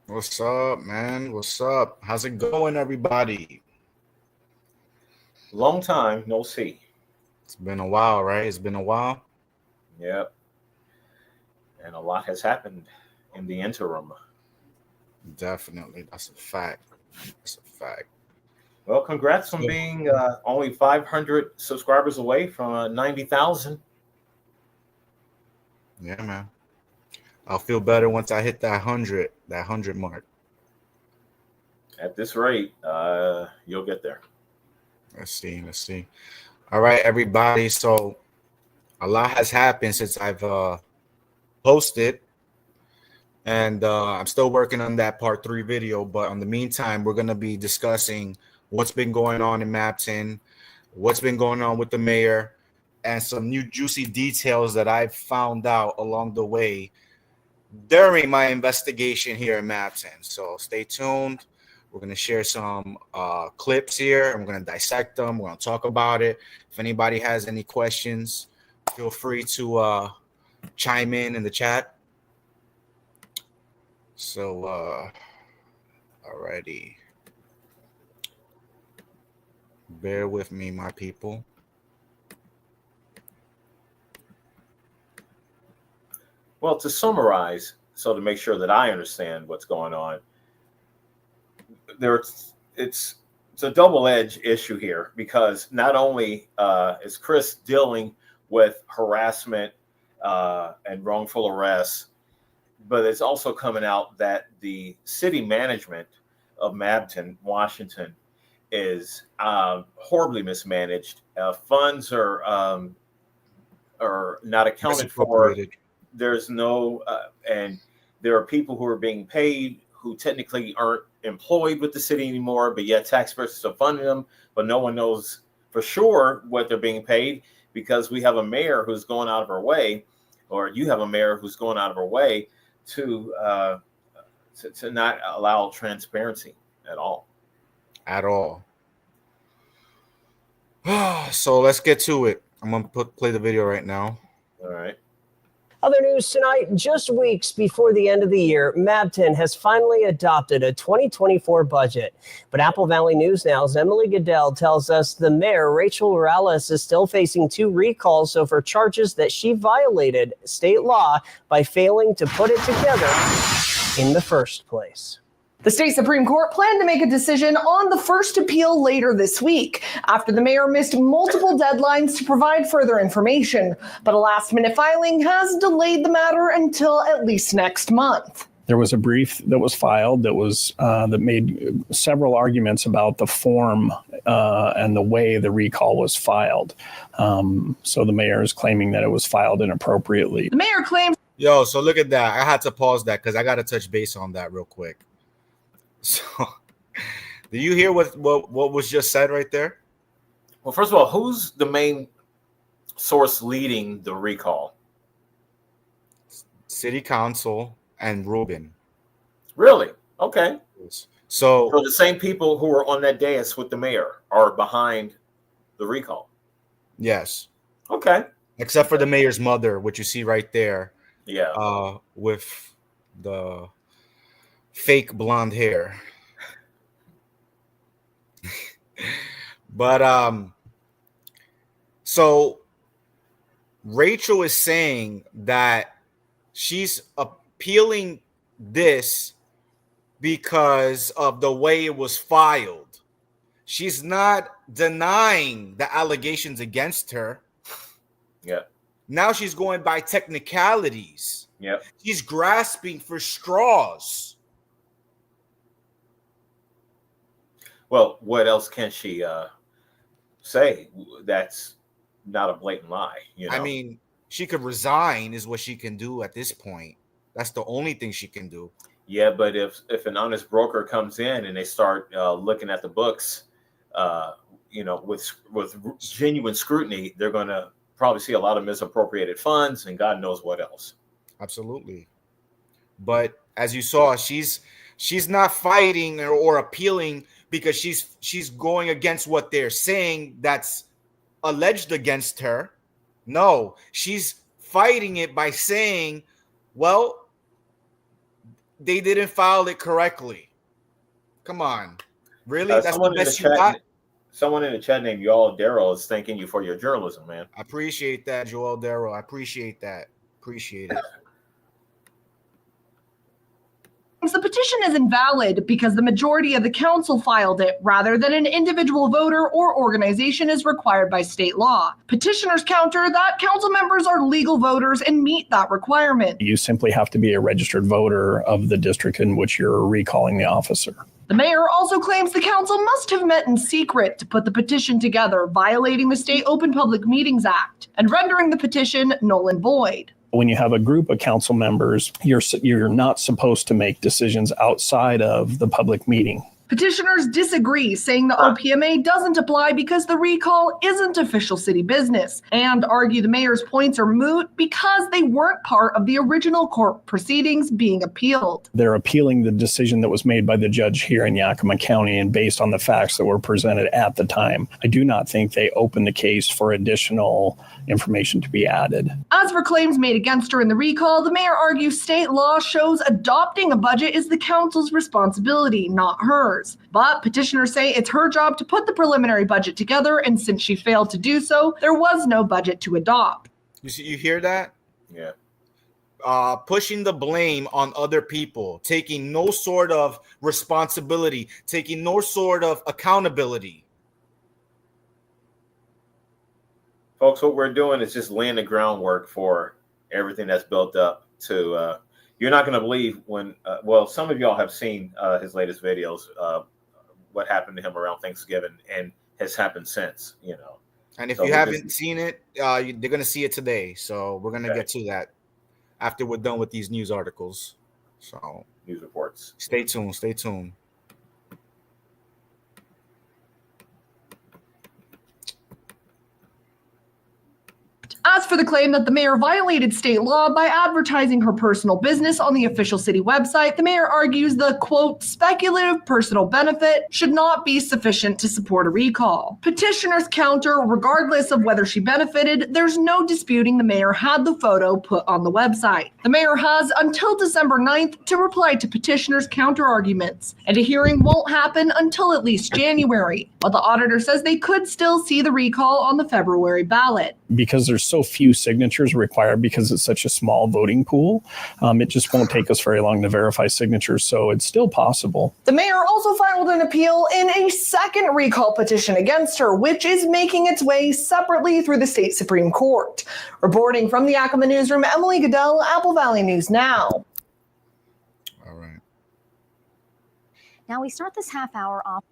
What's up, man? What's up? How's it going, everybody? Long time no see. It's been a while, right? It's been a while. Yep. And a lot has happened in the interim. Definitely. That's a fact. That's a fact. Well, congrats on So, being only 500 subscribers away from 90,000. yeah, man. I'll feel better once I hit that hundred mark. At this rate, you'll get there. Let's see. Let's see. All right, everybody. So a lot has happened since I've posted, and I'm still working on that part 3 video. But in the meantime, we're gonna be discussing what's been going on in Mabton, what's been going on with the mayor, and some new juicy details that I've found out along the way during my investigation here in Mabton. So stay tuned. We're going to share some clips here. I'm going to dissect them. We're going to talk about it. If anybody has any questions, feel free to chime in the chat. So, alrighty. Bear with me, my people. Well, to summarize, so to make sure that I understand what's going on, it's a double-edged issue here because not only is Chris dealing with harassment and wrongful arrests, but it's also coming out that the city management of Mabton, Washington, is horribly mismanaged. Funds are not accounted for. Misappropriated. There's no, and there are people who are being paid who technically aren't employed with the city anymore, but yet taxpayers are still funding them. But no one knows for sure what they're being paid because we have a mayor who's going out of her way, or you have a mayor who's going out of her way to not allow transparency at all. At all. So let's get to it. I'm going to play the video right now. All right. Other news tonight, just weeks before the end of the year, Mabton has finally adopted a 2024 budget. But Apple Valley News Now's Emily Goodell tells us the mayor, Rachel Morales, is still facing 2 recalls over charges that she violated state law by failing to put it together in the first place. The state Supreme Court planned to make a decision on the first appeal later this week after the mayor missed multiple deadlines to provide further information. But a last-minute filing has delayed the matter until at least next month. There was a brief that was filed that made several arguments about the form and the way the recall was filed. So the mayor is claiming that it was filed inappropriately. The mayor claims. Yo, so look at that. I had to pause that because I got to touch base on that real quick. So, do you hear what was just said right there? Well, first of all, who's the main source leading the recall? City Council and Rubin. Really? Okay. So the same people who were on that dais with the mayor are behind the recall. yes, Okay. except for the mayor's mother, which you see right there, Yeah. with the fake blonde hair. But so Rachel is saying that she's appealing this because of the way it was filed. She's not denying the allegations against her. Yeah. Now she's going by technicalities. Yeah. She's grasping for straws. Well, what else can she say that's not a blatant lie? You know? I mean, she could resign is what she can do at this point. That's the only thing she can do. Yeah, but if an honest broker comes in and they start looking at the books, with genuine scrutiny, they're going to probably see a lot of misappropriated funds and God knows what else. Absolutely. But as you saw, she's not fighting or appealing because she's going against what they're saying that's alleged against her. No, she's fighting it by saying, well, they didn't file it correctly. Come on, really? That's the best you got? Someone in the chat named Y'all Daryl is thanking you for your journalism, man. I appreciate that, Joel Darrow. I appreciate that. Appreciate it. The petition is invalid because the majority of the council filed it rather than an individual voter or organization as required by state law. Petitioners counter that council members are legal voters and meet that requirement. You simply have to be a registered voter of the district in which you're recalling the officer. The mayor also claims the council must have met in secret to put the petition together, violating the State Open Public Meetings Act and rendering the petition null and void. When you have a group of council members, you're not supposed to make decisions outside of the public meeting. Petitioners disagree, saying the OPMA doesn't apply because the recall isn't official city business, and argue the mayor's points are moot because they weren't part of the original court proceedings being appealed. They're appealing the decision that was made by the judge here in Yakima County and based on the facts that were presented at the time. I do not think they opened the case for additional information to be added. As for claims made against her in the recall, the mayor argues state law shows adopting a budget is the council's responsibility, not hers. But petitioners say it's her job to put the preliminary budget together, and since she failed to do so, there was no budget to adopt. You hear that? Yeah. Pushing the blame on other people, taking no sort of responsibility, taking no sort of accountability. Folks, what we're doing is just laying the groundwork for everything that's built up to you're not going to believe when, some of y'all have seen his latest videos, what happened to him around Thanksgiving and has happened since, you know. And if you haven't seen it, they're going to see it today. So we're going to get to that after we're done with these news articles. So news reports. Stay tuned. Stay tuned. As for the claim that the mayor violated state law by advertising her personal business on the official city website, the mayor argues the, quote, speculative personal benefit should not be sufficient to support a recall. Petitioners counter, regardless of whether she benefited, there's no disputing the mayor had the photo put on the website. The mayor has until December 9th to reply to petitioners' counter arguments, and a hearing won't happen until at least January. But the auditor says they could still see the recall on the February ballot. Because there's so few signatures required because it's such a small voting pool, it just won't take us very long to verify signatures, so it's still possible. The mayor also filed an appeal in a second recall petition against her, which is making its way separately through the state Supreme Court. Reporting from the Yakima newsroom, Emily Goodell, Apple Valley News Now. All right. Now we start this half hour off.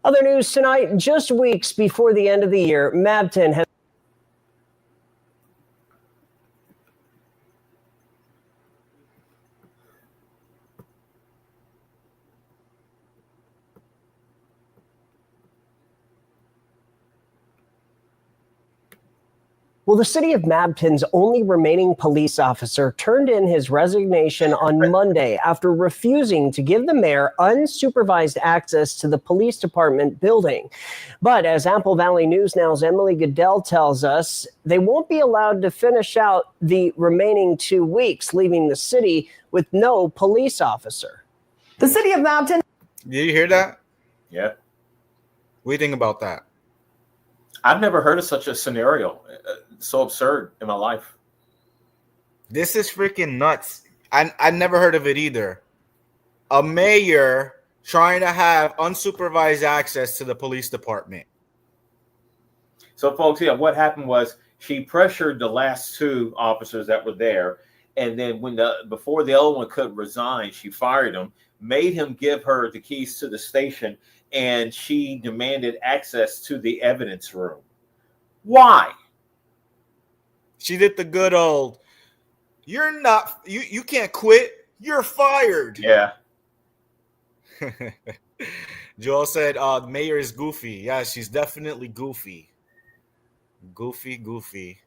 Other news tonight, just weeks before the end of the year, Mabton has Well, the city of Mabton's only remaining police officer turned in his resignation on Monday after refusing to give the mayor unsupervised access to the police department building. But as Apple Valley News Now's Emily Goodell tells us, they won't be allowed to finish out the remaining 2 weeks, leaving the city with no police officer. The city of Mabton. Did you hear that? Yeah. What do you think about that? I've never heard of such a scenario. So absurd in my life. This is freaking nuts. I never heard of it either. A mayor trying to have unsupervised access to the police department. So, folks, yeah, what happened was she pressured the last two officers that were there, and then before the other one could resign, she fired him, made him give her the keys to the station, and she demanded access to the evidence room. Why? She did the good old, you can't quit, you're fired. Yeah. Joel said the mayor is goofy. Yeah, she's definitely goofy. Goofy.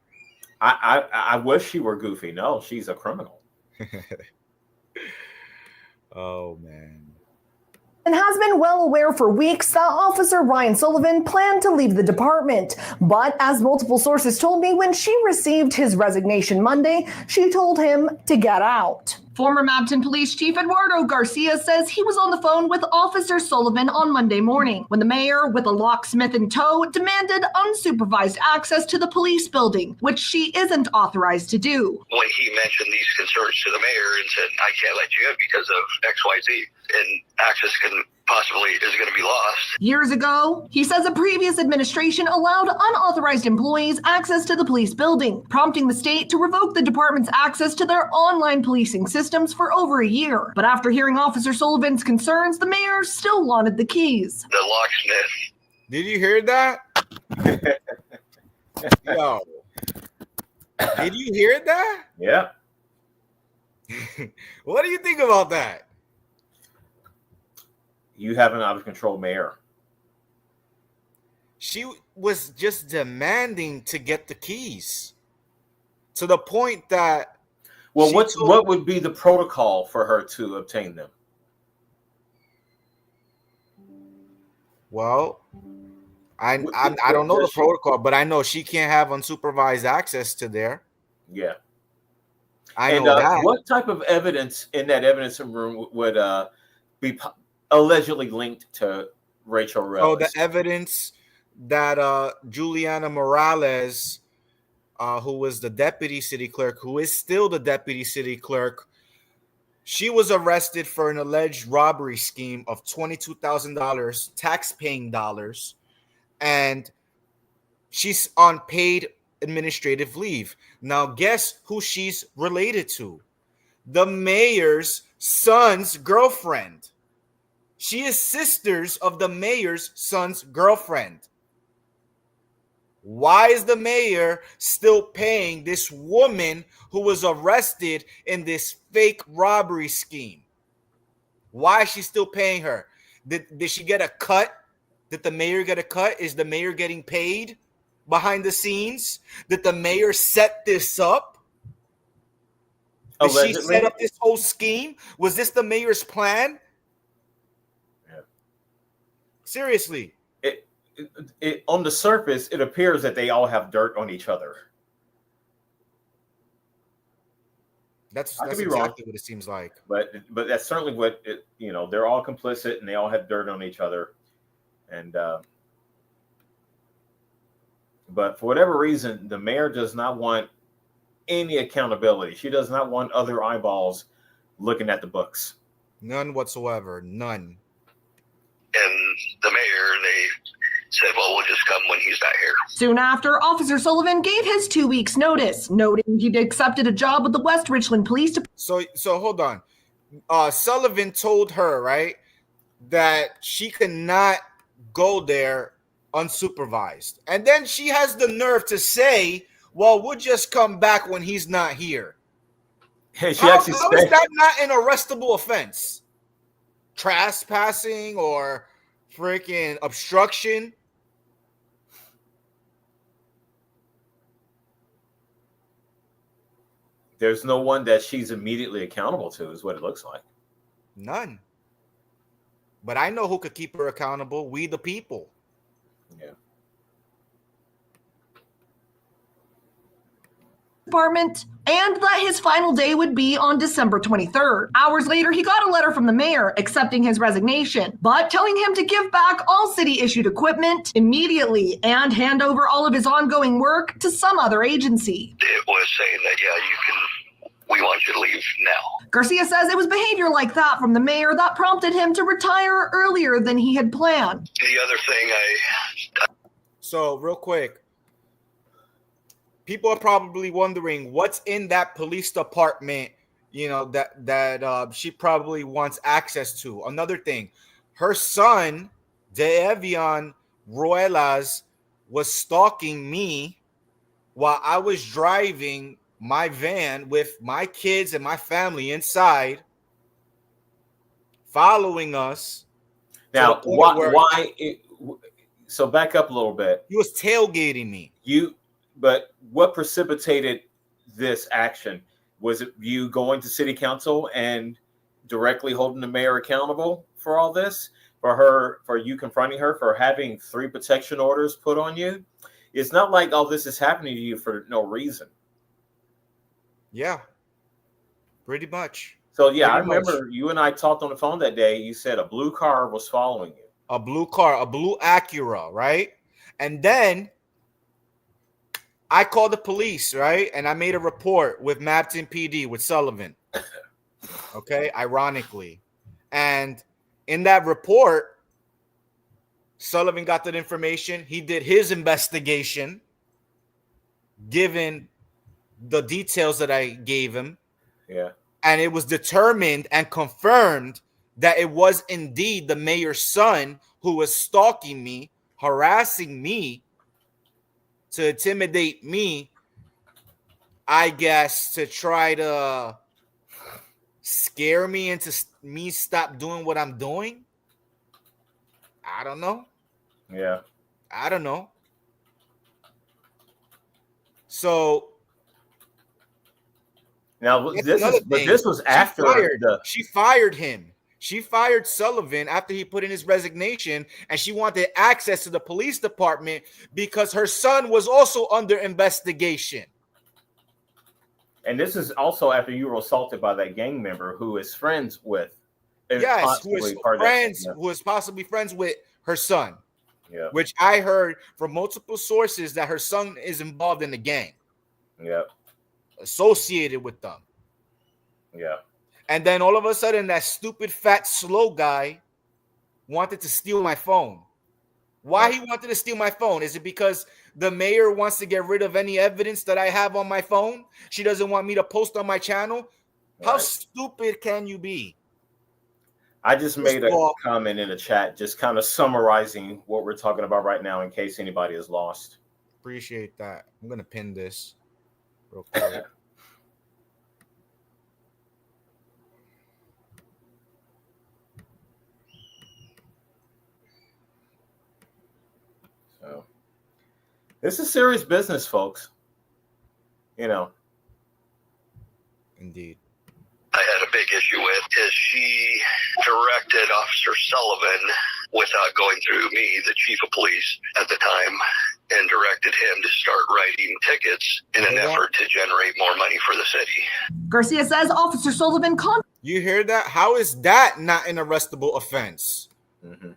I wish she were goofy. No, she's a criminal. Oh, man. and has been well aware for weeks that Officer Ryan Sullivan planned to leave the department. But as multiple sources told me, when she received his resignation Monday, she told him to get out. Former Mabton Police Chief Eduardo Garcia says he was on the phone with Officer Sullivan on Monday morning when the mayor, with a locksmith in tow, demanded unsupervised access to the police building, which she isn't authorized to do. When he mentioned these concerns to the mayor and said, I can't let you in because of XYZ, and access is going to be lost. Years ago, he says a previous administration allowed unauthorized employees access to the police building, prompting the state to revoke the department's access to their online policing systems for over a year. But after hearing Officer Sullivan's concerns, the mayor still wanted the keys. The locksmith. Did you hear that? Yo. Did you hear that? Yeah. What do you think about that? You have an out of control mayor. She was just demanding to get the keys to the point that. Well, what would be the protocol for her to obtain them? Well, I don't know the protocol, but I know she can't have unsupervised access to there. Yeah. I know that. What type of evidence in that evidence room would be allegedly linked to Rachel Relis? Oh, the evidence that Juliana Morales, who was the deputy city clerk, who is still the deputy city clerk, she was arrested for an alleged robbery scheme of $22,000 tax-paying dollars, and she's on paid administrative leave. Now, guess who she's related to? The mayor's son's girlfriend. She is sisters of the mayor's son's girlfriend. Why is the mayor still paying this woman who was arrested in this fake robbery scheme? Why is she still paying her? Did she get a cut? Did the mayor get a cut? Is the mayor getting paid behind the scenes? Did the mayor set this up? Did she set up this whole scheme? Was this the mayor's plan? Yeah. Seriously. It on the surface, it appears that they all have dirt on each other. That's exactly what it seems like. But that's certainly what it, they're all complicit and they all have dirt on each other. And but for whatever reason, the mayor does not want any accountability. She does not want other eyeballs looking at the books. None whatsoever. None. And the mayor, they said, well, we'll just come when he's not here. Soon after, Officer Sullivan gave his 2 weeks notice, noting he'd accepted a job with the West Richland Police Department. So hold on. Sullivan told her, right, that she could not go there unsupervised. And then she has the nerve to say, well, we'll just come back when he's not here. Hey, how is that not an arrestable offense? Trespassing or freaking obstruction? There's no one that she's immediately accountable to, is what it looks like. None. But I know who could keep her accountable. We the people. Yeah. Department, and that his final day would be on December 23rd. Hours later, he got a letter from the mayor accepting his resignation, but telling him to give back all city-issued equipment immediately and hand over all of his ongoing work to some other agency. It was saying that, we want you to leave now. Garcia says it was behavior like that from the mayor that prompted him to retire earlier than he had planned. The other thing So, real quick, people are probably wondering what's in that police department, that she probably wants access to. Another thing, her son, De'Evian Ruelas, was stalking me while I was driving my van with my kids and my family inside, following us. Now, so back up a little bit. He was tailgating me. But what precipitated this action? Was it you going to city council and directly holding the mayor accountable for all this, for you confronting her, for having 3 protection orders put on you. It's not like all this is happening to you for no reason. Yeah, pretty much. So yeah, I Pretty much. remember you and I talked on the phone that day. You said a blue car was following you. A blue car, a blue Acura, right? And then I called the police, right? And I made a report with Mabton PD with Sullivan. Okay, ironically. And in that report, Sullivan got that information. He did his investigation, given the details that I gave him. Yeah. And it was determined and confirmed that it was indeed the mayor's son who was stalking me, harassing me, to intimidate me, I guess, to try to scare me into me stop doing what I'm doing. I don't know. Yeah. I don't know. So now this was after she fired him. She fired Sullivan after he put in his resignation, and she wanted access to the police department because her son was also under investigation. And this is also after you were assaulted by that gang member who is friends with. Yes, who is possibly friends with her son. Yeah. Which I heard from multiple sources that her son is involved in the gang. Yeah. Associated with them. Yeah. And then all of a sudden, that stupid, fat, slow guy wanted to steal my phone. Why he wanted to steal my phone? Is it because the mayor wants to get rid of any evidence that I have on my phone? She doesn't want me to post on my channel? How stupid can you be? I just made a comment in the chat, just kind of summarizing what we're talking about right now in case anybody is lost. Appreciate that. I'm going to pin this real quick. So, this is serious business, folks. You know. Indeed. I had a big issue with is she directed Officer Sullivan without going through me, the chief of police at the time, and directed him to start writing tickets in an effort to generate more money for the city. Garcia says Officer Sullivan You hear that? How is that not an arrestable offense? Mm-hmm.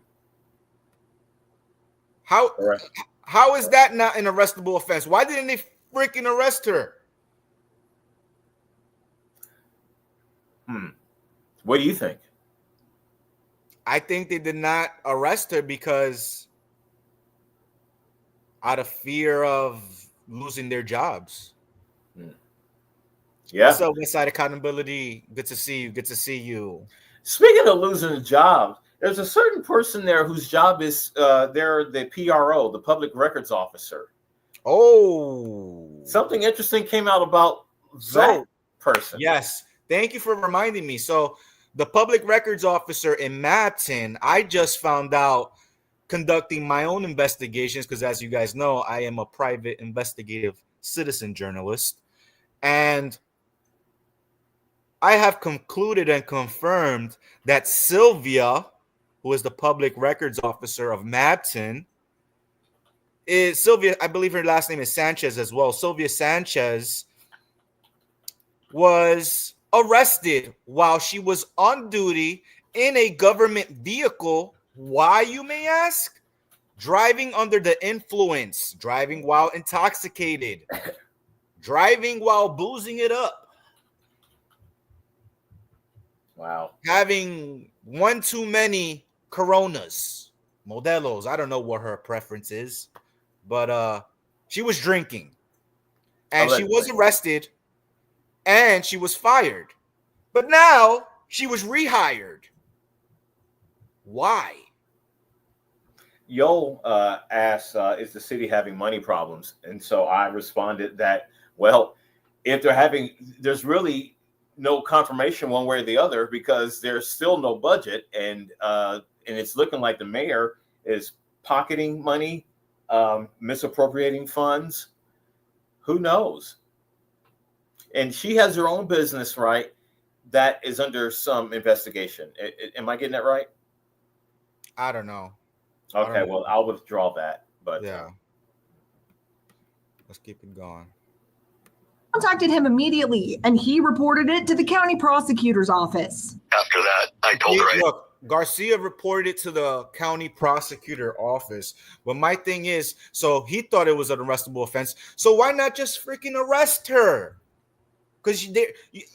How is that not an arrestable offense? Why didn't they freaking arrest her? What do you think? I think they did not arrest her because out of fear of losing their jobs. Yeah. What's up, Westside Accountability? Good to see you. Good to see you. Speaking of losing jobs, there's a certain person there whose job is they're the PRO, the public records officer. Oh, something interesting came out about that person. Yes, thank you for reminding me. So the public records officer in Mabton, I just found out conducting my own investigations because, as you guys know, I am a private investigative citizen journalist, and I have concluded and confirmed that Sylvia, who is the public records officer of Mabton, is Sylvia. I believe her last name is Sanchez as well. Sylvia Sanchez was arrested while she was on duty in a government vehicle. Why, you may ask? Driving under the influence, driving while intoxicated, driving while boozing it up. Wow. Having one too many Coronas, Modelos. I don't know what her preference is, but she was drinking. And she was arrested and she was fired. But now she was rehired. Why? Yo asked, is the city having money problems? And so I responded that, well, if they're having, there's really no confirmation one way or the other because there's still no budget. And it's looking like the mayor is pocketing money, misappropriating funds. Who knows? And she has her own business, right? That is under some investigation. Am I getting that right? I don't know. Okay, well, I'll withdraw that. But yeah, let's keep it going. Contacted him immediately, and he reported it to the county prosecutor's office. After that, I told her Look, Garcia reported it to the county prosecutor office. But my thing is, so he thought it was an arrestable offense. So why not just freaking arrest her? Because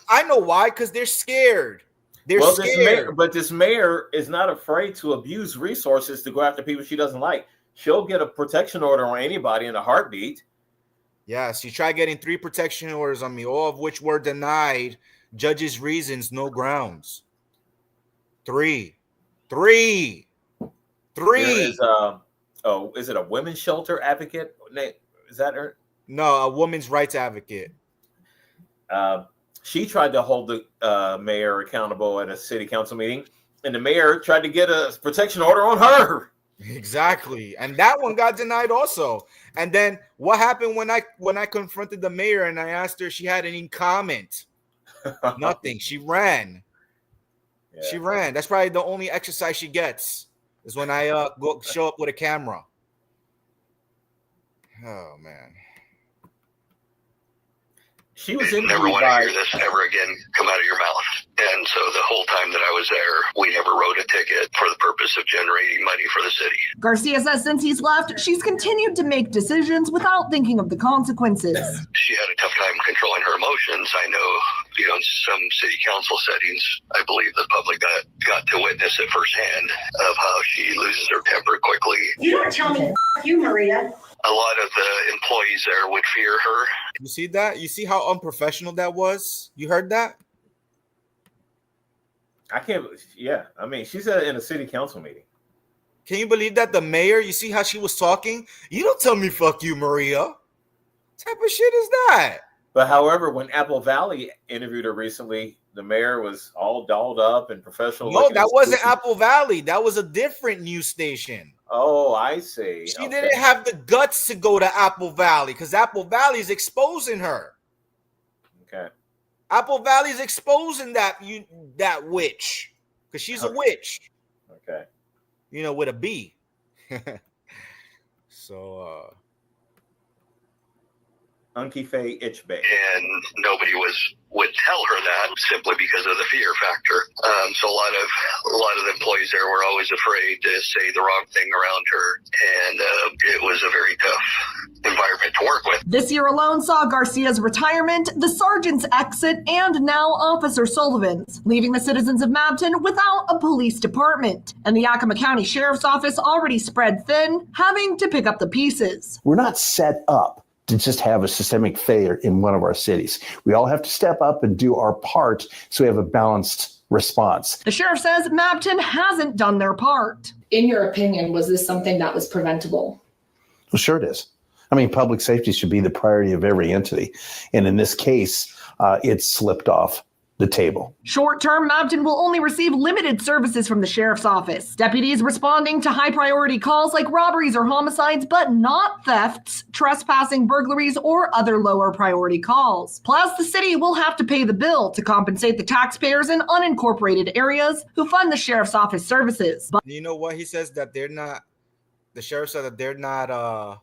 I know why. Because they're scared. They're scared. This mayor is not afraid to abuse resources to go after people she doesn't like. She'll get a protection order on anybody in a heartbeat. Yeah, she tried getting 3 protection orders on me, all of which were denied. Judge's reasons, no grounds. 3. There is, is it a women's shelter advocate? Is that her? No, a women's rights advocate. She tried to hold the mayor accountable at a city council meeting, and the mayor tried to get a protection order on her. Exactly, and that one got denied also. And then what happened when I confronted the mayor and I asked her if she had any comment? Nothing. She ran. Yeah. She ran. That's probably the only exercise she gets is when I go show up with a camera. Oh man. She was never want to hear this ever again come out of your mouth. And so the whole time that I was there, we never wrote a ticket for the purpose of generating money for the city. Garcia says since he's left, she's continued to make decisions without thinking of the consequences. She had a tough time controlling her emotions. I know, in some city council settings, I believe the public got to witness it firsthand of how she loses her temper quickly. You don't tell me you, Maria. A lot of the employees there would fear her. You see that? You see how unprofessional that was? You heard that? I can't. Yeah, I mean, she said it in a city council meeting. Can you believe that? The mayor, you see how she was talking? You don't tell me fuck you, Maria. What type of shit is that? But however, when Apple Valley interviewed her recently, the mayor was all dolled up and professional. No, that wasn't Apple Valley. That was a different news station. Oh, I see. She didn't have the guts to go to Apple Valley because Apple Valley is exposing her. Okay. Apple Valley is exposing that witch because she's a witch. Okay. With a B. So, Unky Faye Itchbay. And nobody would tell her that simply because of the fear factor. So a lot of the employees there were always afraid to say the wrong thing around her, and it was a very tough environment to work with. This year alone saw Garcia's retirement, the sergeant's exit, and now Officer Sullivan's, leaving the citizens of Mabton without a police department. And the Yakima County Sheriff's Office, already spread thin, having to pick up the pieces. We're not set up to just have a systemic failure in one of our cities. We all have to step up and do our part so we have a balanced response. The sheriff says Mabton hasn't done their part. In your opinion, was this something that was preventable? Well, sure it is. I mean, public safety should be the priority of every entity. And in this case, it slipped off the table. Short term, Mabton will only receive limited services from the sheriff's office. Deputies responding to high priority calls like robberies or homicides, but not thefts, trespassing, burglaries, or other lower priority calls. Plus, the city will have to pay the bill to compensate the taxpayers in unincorporated areas who fund the sheriff's office services. But you know what? He says that the sheriff said that they're not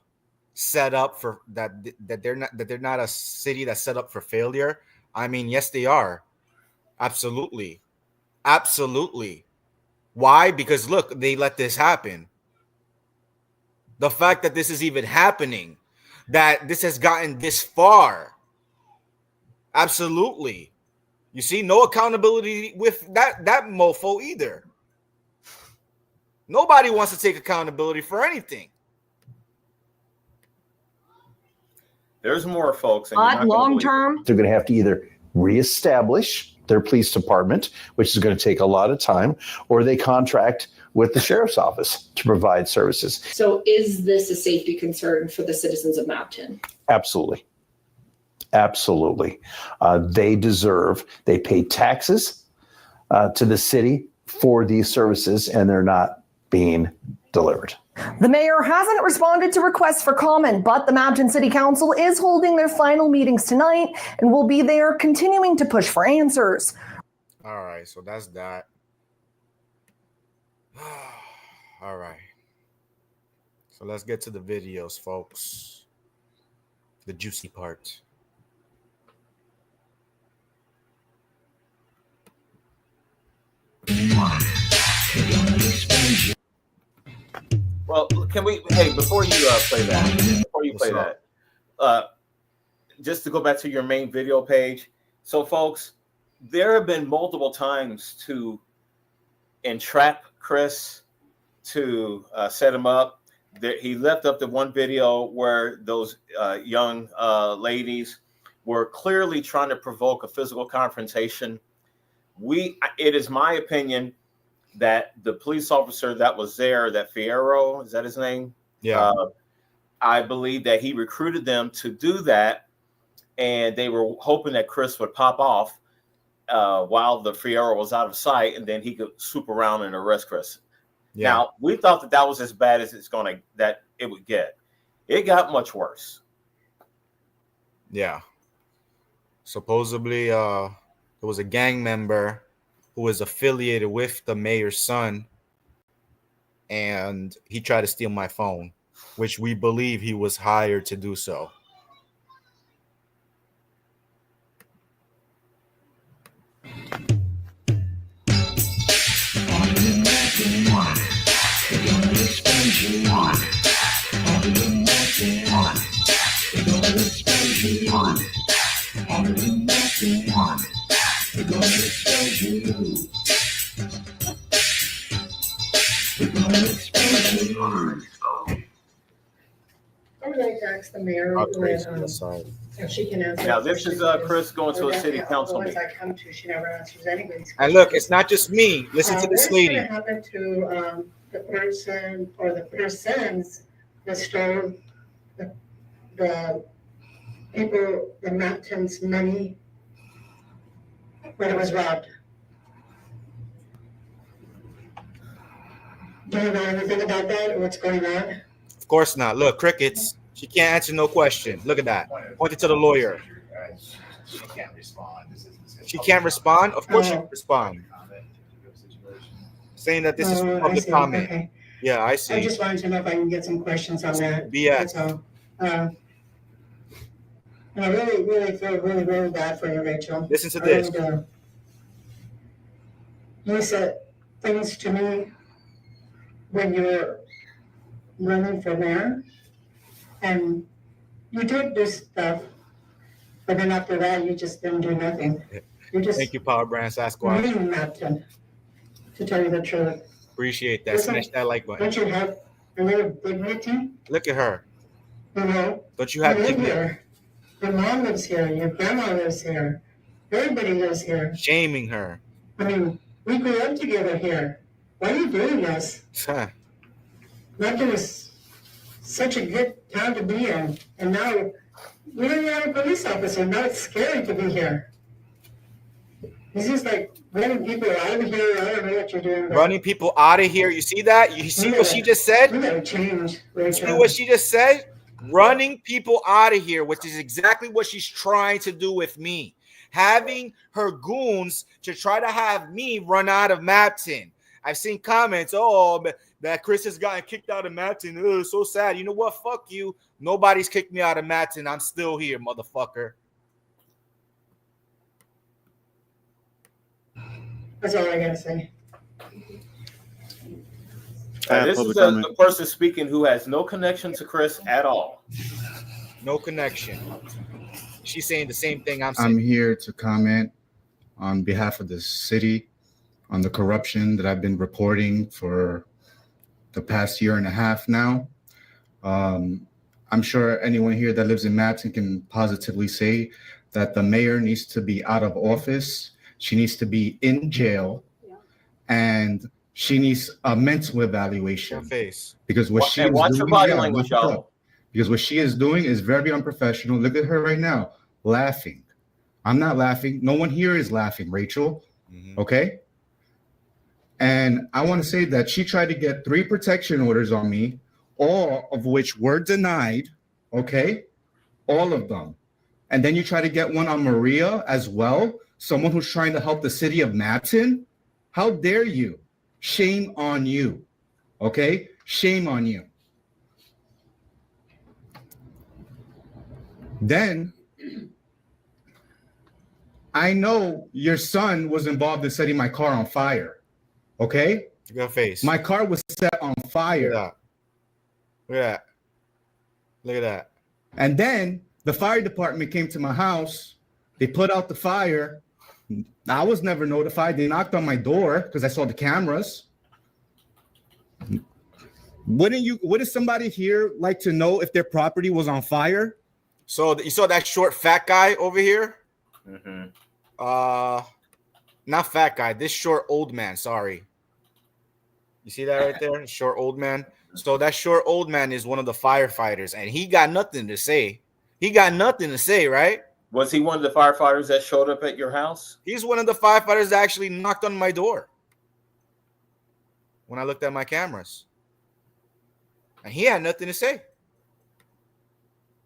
set up for that they're not a city that's set up for failure. I mean, yes, they are. Absolutely. Why? Because look, they let this happen. The fact that this is even happening, that this has gotten this far. Absolutely. You see, no accountability with that mofo either. Nobody wants to take accountability for anything. There's more, folks. But long term, they're going to have to either reestablish their police department, which is going to take a lot of time, or they contract with the sheriff's office to provide services. So is this a safety concern for the citizens of Mabton? Absolutely. They pay taxes to the city for these services, and they're not being delivered. The mayor hasn't responded to requests for comment, but the Mabton City Council is holding their final meetings tonight and will be there continuing to push for answers. All right, so that's that. All right. So let's get to the videos, folks. The juicy part. Well, can we? Hey, before you play that, just to go back to your main video page. So, folks, there have been multiple times to entrap Chris, to set him up. He left up the one video where those young ladies were clearly trying to provoke a physical confrontation. It is my opinion that the police officer that was there, that Fierro, is that his name? Yeah. I believe that he recruited them to do that, and they were hoping that Chris would pop off while the Fierro was out of sight, and then he could swoop around and arrest Chris. Yeah. Now, we thought that was as bad as that it would get. It got much worse. Yeah. Supposedly, there was a gang member who was affiliated with the mayor's son, and he tried to steal my phone, which we believe he was hired to do so. I would like to ask the mayor if she can answer. Now, this is Chris going to a city council meeting. I come to, she never answers anybody's questions. And look, it's not just me. Listen to this lady. What's going to happen to the person or the persons that stole the people, the Mabton's money when it was robbed? Do you know anything about that or what's going on? Of course not. Look, crickets. She can't answer no question. Look at that. Pointed to the lawyer. She can't respond. She can't respond? Of course she can respond. Saying that this is public comment. Okay. Yeah, I see. I just wanted to know if I can get some questions on that. BS. That's all. And I really feel really bad for you, Rachel. Listen to this. You said things to me when you were running for mayor, and you did this stuff, but then after that, you just didn't do nothing. You just Thank you, Power Brand Sasquatch. leaving Mabton, to tell you the truth. Appreciate that. Smash that like button. Don't you have a little dignity? Look at her. You know? Don't you have live dignity? here. Your mom lives here. Your grandma lives here. Everybody lives here. Shaming her. I mean, we grew up together here. Why are you doing this? Mabton is such a good town to be in, and now we don't even have a police officer. Now it's scary to be here. This is like running people out of here. I don't know what you're doing. Running people out of here. You see that? You see what she just said? You gotta change, Rachel. See what she just said? Running people out of here, which is exactly what she's trying to do with me. Having her goons to try to have me run out of Mabton. I've seen comments, that Chris has gotten kicked out of Mabton. Oh, so sad. You know what? Fuck you. Nobody's kicked me out of Mabton. I'm still here, motherfucker. That's all I gotta say. This is a person speaking who has no connection to Chris at all. No connection. She's saying the same thing I'm saying. I'm here to comment on behalf of the city on the corruption that I've been reporting for the past year and a half now. I'm sure anyone here that lives in Mabton can positively say that the mayor needs to be out of office. She needs to be in jail, and she needs a mental evaluation. Face. Because what she is doing, because what she is doing is very unprofessional. Look at her right now, laughing. I'm not laughing. No one here is laughing, Rachel. Mm-hmm. Okay. And I want to say that she tried to get 3 protection orders on me, all of which were denied. Okay. All of them. And then you try to get one on Maria as well. Someone who's trying to help the city of Mabton. How dare you? Shame on you. Okay? Shame on you. Then I know your son was involved in setting my car on fire. Okay? Good face. My car was set on fire. Look at that. Look at that. Look at that. And then the fire department came to my house. They put out the fire. I was never notified. They knocked on my door because I saw the cameras. Wouldn't somebody here like to know if their property was on fire? So you saw that short fat guy over here? Mm-hmm. Not fat guy. This short old man. Sorry. You see that right there? Short old man. So that short old man is one of the firefighters, and he got nothing to say. He got nothing to say, right? Was he one of the firefighters that showed up at your house? He's one of the firefighters that actually knocked on my door when I looked at my cameras. And he had nothing to say.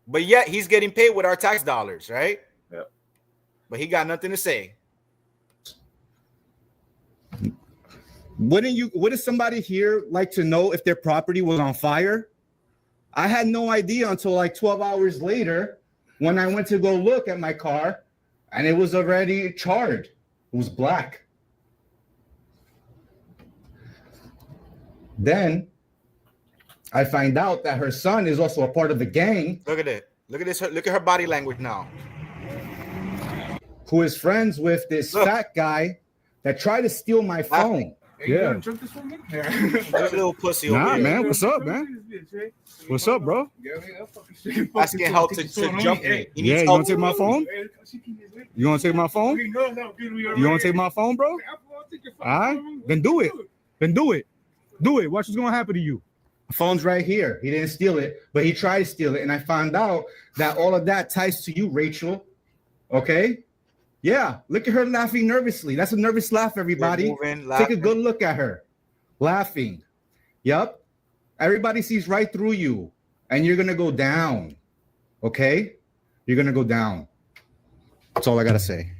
But yet he's getting paid with our tax dollars, right? Yeah. But he got nothing to say. Wouldn't somebody here like to know if their property was on fire? I had no idea until like 12 hours later when I went to go look at my car and it was already charred. It was black. Then I find out that her son is also a part of the gang. Look at it. Look at this. Look at her body language now. Who is friends with this fat guy that tried to steal my phone. Hey, yeah. This little pussy over Nah, here. man. What's up, man? What's up, bro? Asking help to jump me. He needs Yeah, you help. want to take my phone? You want to take my phone? You want to take my phone, bro? All right, then do it. Then do it. Do it. Watch what's going to happen to you. The phone's right here. He didn't steal it, but he tried to steal it. And I found out that all of that ties to you, Rachel. Okay? Yeah, look at her laughing nervously. That's a nervous laugh, everybody. Moving, Take a good look at her. Laughing. Yep. Everybody sees right through you. And you're going to go down. Okay? You're going to go down. That's all I got to say.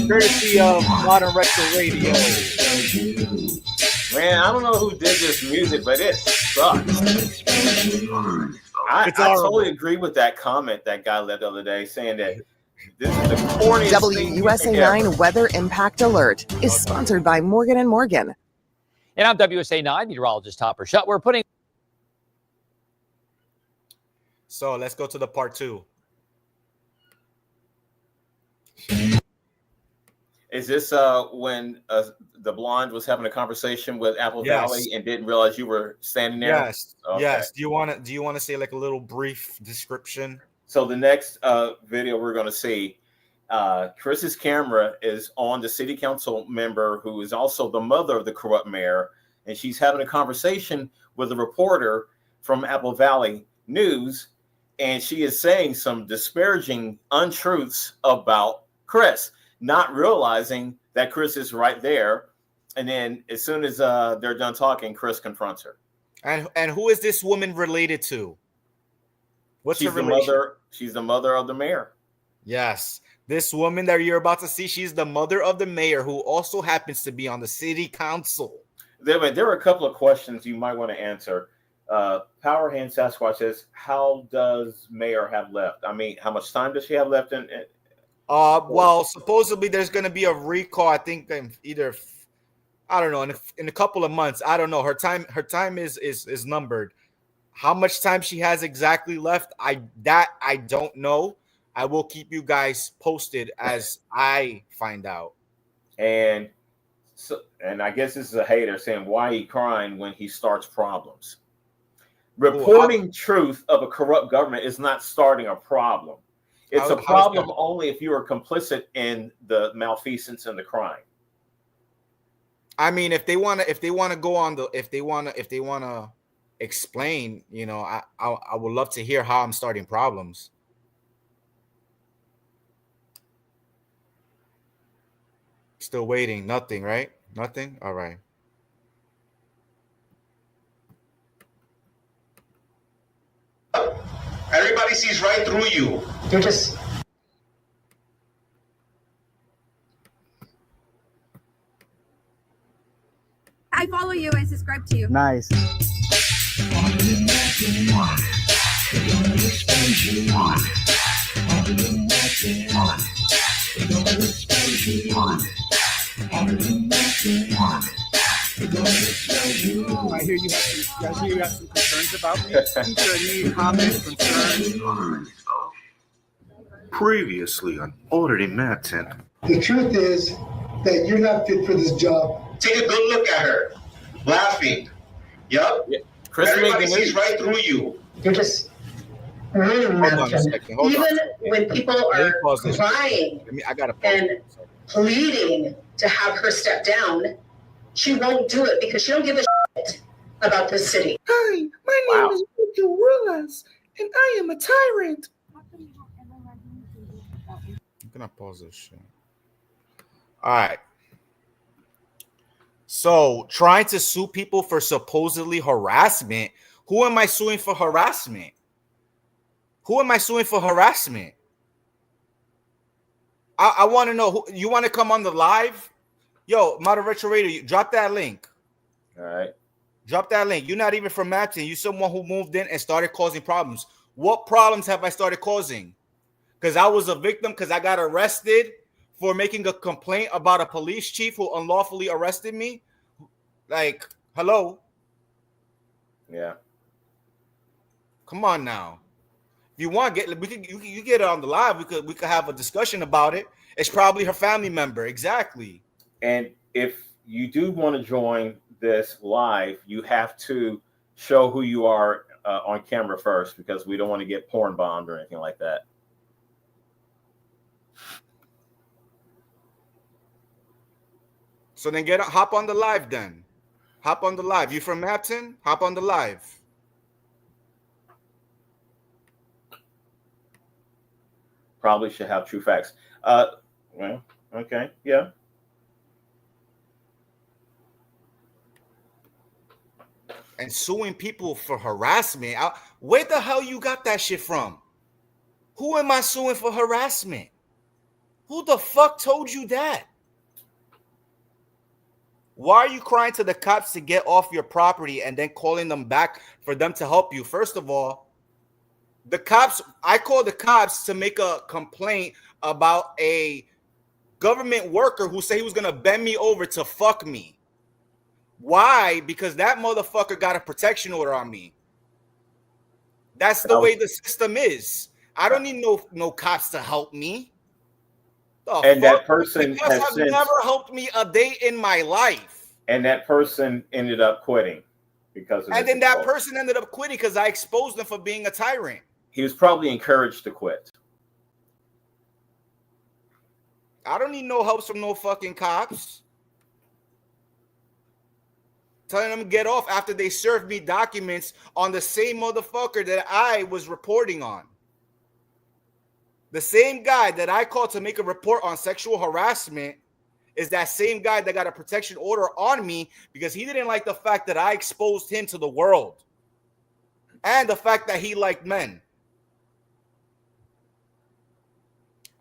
Courtesy of Modern Retro Radio. Man, I don't know who did this music, but it sucks. I totally agree with that comment that guy left the other day saying that this is the corniest WUSA 9 Weather Impact Alert is sponsored by Morgan & Morgan. And I'm WSA 9 meteorologist Topper Shutt. We're putting. So let's go to the part 2. Is this when the blonde was having a conversation with Apple Yes. Valley and didn't realize you were standing there? Yes. Okay. Yes. Do you want to say like a little brief description? So the next video we're going to see, Chris's camera is on the city council member who is also the mother of the corrupt mayor, and she's having a conversation with a reporter from Apple Valley News, and she is saying some disparaging untruths about Chris, not realizing that Chris is right there. And then as soon as they're done talking, Chris confronts her. And who is this woman related to? What's her relation? She's the mother of the mayor. Yes. This woman that you're about to see, she's the mother of the mayor who also happens to be on the city council. There are a couple of questions you might want to answer. Power Hand Sasquatch says, how does mayor have left? I mean, how much time does she have left in well, supposedly there's going to be a recall. I think either, I don't know, in a couple of months. I don't know. Her time is numbered. How much time she has exactly left, I don't know. I will keep you guys posted as I find out. And I guess this is a hater saying, why he crying when he starts problems? Reporting truth of a corrupt government is not starting a problem. It's a problem only if you are complicit in the malfeasance and the crime. I mean, if they want to go on if they want to explain, you know, I would love to hear how I'm starting problems. Still waiting. Nothing, right? Nothing. All right. through you. You're just. I follow you. I subscribe to you. Nice. I hear you have some concerns about me. Is there any comments, concerns? Previously on Auditing Mabton. The truth is that you're not fit for this job. Take a good look at her. Laughing. Yup. Yeah. Everybody sees right through you. You're just ruining Mabton. Even when people are crying and pleading to have her step down, she won't do it because she don't give a shit about this city. Hi, my name is Rachel Rulas, and I am a tyrant. I'm gonna pause this shit. All right. So, trying to sue people for supposedly harassment. Who am I suing for harassment? Who am I suing for harassment? I want to know. You want to come on the live? Yo, moderator, drop that link. All right. Drop that link. You're not even from Mabton. You're someone who moved in and started causing problems. What problems have I started causing? Because I was a victim because I got arrested for making a complaint about a police chief who unlawfully arrested me. Like, hello? Yeah. Come on now. If you want, you get it on the live. We could have a discussion about it. It's probably her family member. Exactly. And if you do want to join this live, you have to show who you are on camera first, because we don't want to get porn bombed or anything like that. So then hop on the live then. Hop on the live. You from Mabton? Hop on the live. Probably should have true facts. Well, okay, yeah. And suing people for harassment. Where the hell you got that shit from? Who am I suing for harassment? Who the fuck told you that? Why are you crying to the cops to get off your property and then calling them back for them to help you? First of all, the cops, I called the cops to make a complaint about a government worker who said he was going to bend me over to fuck me. Why? Because that motherfucker got a protection order on me. That's the way the system is. I don't need no cops to help me. And that person has never helped me a day in my life. And that person ended up quitting because of. And then that person ended up quitting because I exposed him for being a tyrant. He was probably encouraged to quit. I don't need no help from no fucking cops. Telling them to get off after they served me documents on the same motherfucker that I was reporting on. The same guy that I called to make a report on sexual harassment is that same guy that got a protection order on me because he didn't like the fact that I exposed him to the world and the fact that he liked men.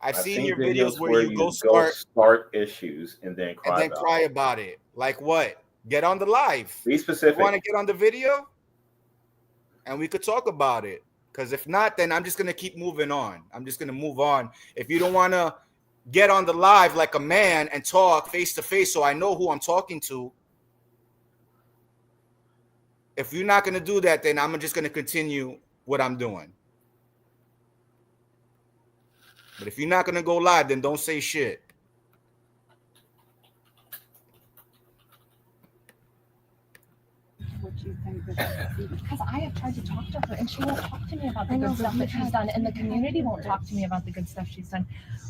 I've seen your videos where you go start issues and then cry about it. Like what? Get on the live. Be specific. You want to get on the video? And we could talk about it. Because if not, then I'm just going to keep moving on. I'm just going to move on. If you don't want to get on the live like a man and talk face to face so I know who I'm talking to, if you're not going to do that, then I'm just going to continue what I'm doing. But if you're not going to go live, then don't say shit. What you think because I have tried to talk to her and she won't talk to me about the good stuff that she's done, and the community won't talk to me about the good stuff she's done.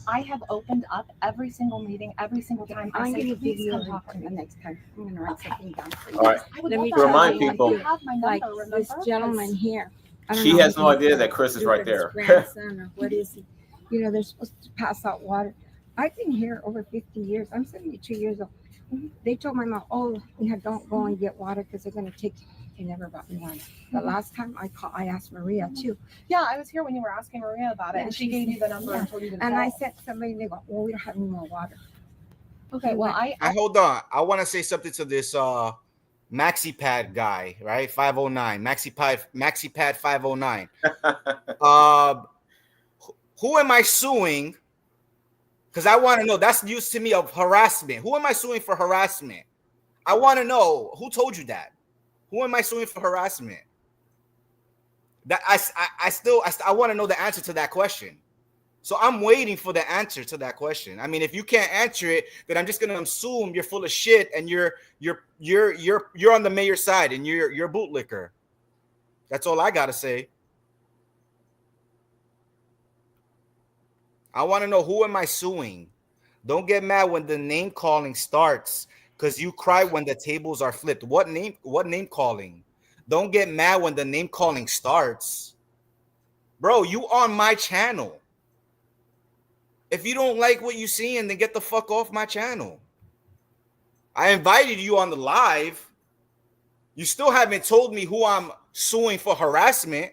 I have opened up every single meeting, every single time. I say, please come talk to me next time. I'm going to write something down for you. All right. Let me remind people. You have my number, remember? This gentleman here. She has no idea that Chris is right there. Grandson or what is he? You know, they're supposed to pass out water. I've been here over 50 years. I'm 72 years old. They told my mom, oh, yeah, don't go and get water because they're going to take They never brought me one. The last time I called, I asked Maria too. Yeah, I was here when you were asking Maria about it, and she gave you the number and told you to call. And I sent somebody, and they go, well, we don't have any more water. Okay, well, I hold on. I want to say something to this Maxi Pad guy, right? 509. Maxi Pad 509. Who am I suing? Because I want to know. That's news to me of harassment. Who am I suing for harassment? I want to know who told you that. Who am I suing for harassment? That I want to know the answer to that question. So I'm waiting for the answer to that question. I mean, if you can't answer it, then I'm just gonna assume you're full of shit and you're on the mayor's side and you're a bootlicker. That's all I gotta say. I want to know, who am I suing? Don't get mad when the name calling starts, because you cry when the tables are flipped. What name calling? Don't get mad when the name calling starts. Bro, you on my channel. If you don't like what you're seeing, then get the fuck off my channel. I invited you on the live. You still haven't told me who I'm suing for harassment.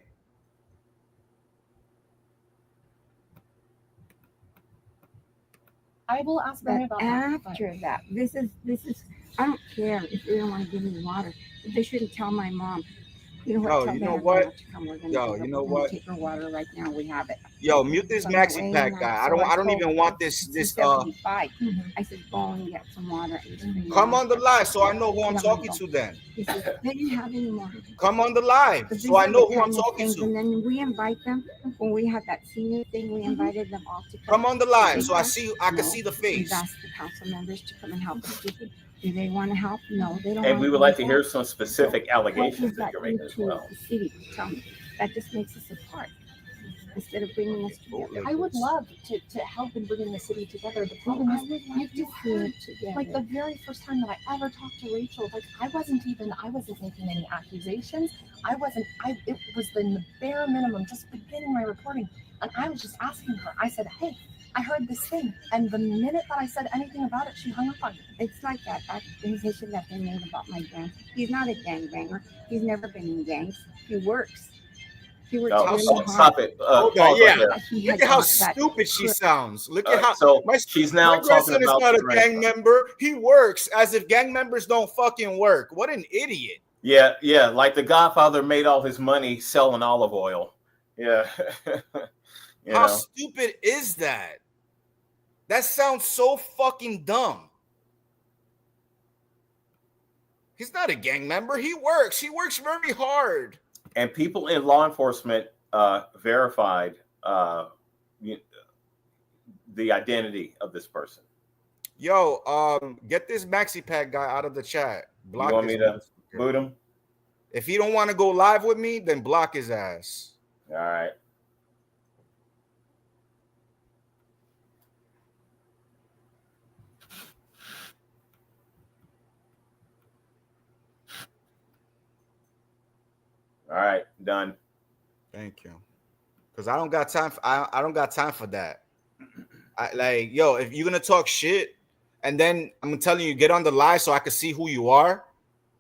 I will ask Mary about after that. This is. I don't care if they don't want to give me water. They shouldn't tell my mom. You know what? You know what? You know what? Take her water right now. We have it. Yo, mute this Maxi Pack guy. I don't even want this. 75. I said, go and get some water. Come on the live so I know who I'm talking to. Then he said, they didn't have any more. Come on the live so I know who I'm talking to. And then we invite them when we had that senior thing. We invited them all to come on the live so I can see the face. We've asked the council members to come and help us. Do they want to help? No, they don't. And we would like to hear some specific allegations that you're making as well. The city, tell me. That just makes us apart instead of bringing us together. I would love to help in bringing the city together. The problem is, you just heard, like the very first time that I ever talked to Rachel, like I wasn't making any accusations. It was the bare minimum, just beginning my reporting. And I was just asking her, I said, hey, I heard this thing. And the minute that I said anything about it, she hung up on me. It's like that accusation that they made about my gang. He's not a gangbanger. He's never been in gangs. He works. He works really hard. Stop it. Look at how stupid she sounds. Look at how she's now talking about. Is not a gang member. He works as if gang members don't fucking work. What an idiot. Yeah. Like the Godfather made all his money selling olive oil. Yeah. How stupid is that? That sounds so fucking dumb. He's not a gang member. He works. He works very hard. And people in law enforcement verified the identity of this person. Yo, get this Maxi Pack guy out of the chat. Block. You want me to boot him? If he don't want to go live with me, then block his ass. All right. All right, done. Thank you. Because I don't got time. I don't got time for that. If you're gonna talk shit, and then I'm telling you, get on the live so I can see who you are,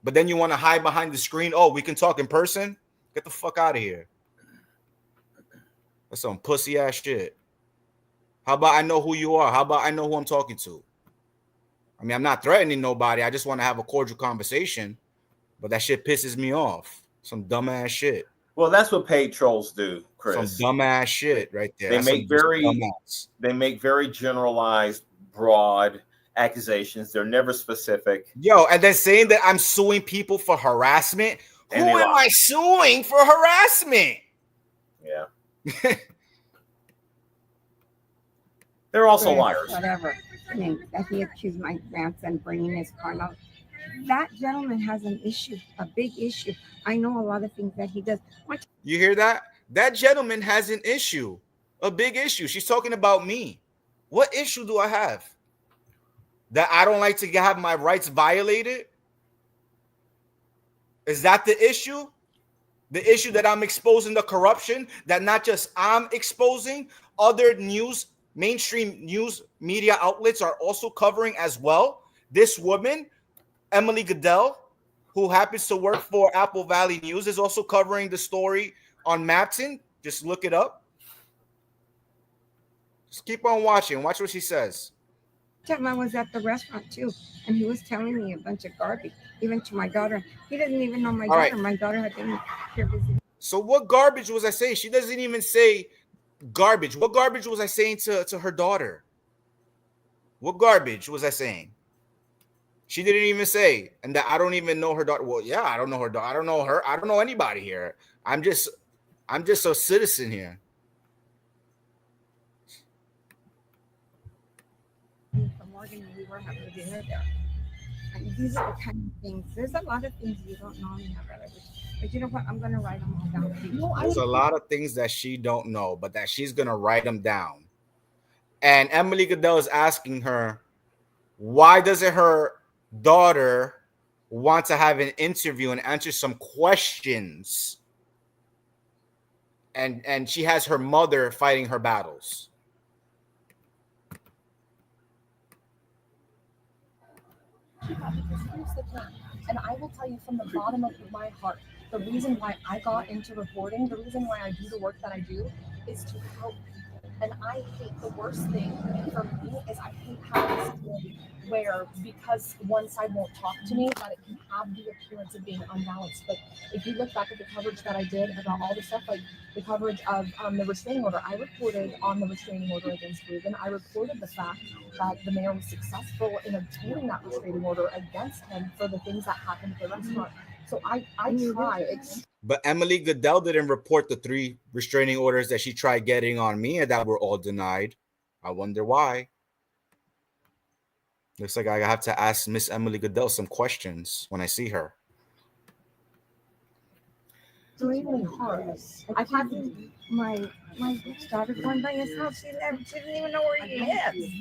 but then you want to hide behind the screen. Oh, we can talk in person. Get the fuck out of here. That's some pussy ass shit. How about I know who you are? How about I know who I'm talking to? I mean, I'm not threatening nobody. I just want to have a cordial conversation, but that shit pisses me off. Some dumbass shit. Well, that's what paid trolls do, Chris. Some dumbass shit right there. They make very generalized, broad accusations. They're never specific. Yo, and then saying that I'm suing people for harassment. Who am I suing for harassment? Yeah. They're also liars. Whatever. I mean, that he accused my grandson bringing his car out. That gentleman has an issue, a big issue. I know a lot of things that he does. You hear that? That gentleman has an issue, a big issue. She's talking about me. What issue do I have? That I don't like to have my rights violated? Is that the issue? The issue that I'm exposing the corruption, that not just I'm exposing, other mainstream news media outlets are also covering as well. This woman, Emily Goodell, who happens to work for Apple Valley News, is also covering the story on Mabton. Just look it up. Just keep on watching. Watch what she says. Time I was at the restaurant too, and he was telling me a bunch of garbage, even to my daughter. He doesn't even know my daughter. Right. My daughter had been here visiting. So what garbage was I saying? She doesn't even say garbage. What garbage was I saying to her daughter? What garbage was I saying? She didn't even say, and that I don't even know her daughter. Well, yeah, I don't know her daughter. I don't know her. I don't know anybody here. I'm just a citizen here. From Morgan, and we were having dinner there. And these are the kind of things. There's a lot of things you don't know in that relationship. But you know what? I'm going to write them all down for you. There's a lot of things that she don't know, but that she's going to write them down. And Emily Goodell is asking her, why doesn't her daughter want to have an interview and answer some questions? And she has her mother fighting her battles. And I will tell you from the bottom of my heart, the reason why I got into reporting, the reason why I do the work that I do is to help people. And I hate the worst thing for me is I hate having this thing where because one side won't talk to me, that it can have the appearance of being unbalanced. But if you look back at the coverage that I did about all the stuff, like the coverage of the restraining order, I reported on the restraining order against Ruben. I reported the fact that the mayor was successful in obtaining that restraining order against him for the things that happened at the restaurant. So I try. But Emily Goodell didn't report the 3 restraining orders that she tried getting on me and that were all denied. I wonder why. Looks like I have to ask Miss Emily Goodell some questions when I see her. It's really hard. I've had my daughter going by his house. She didn't even know where he lives.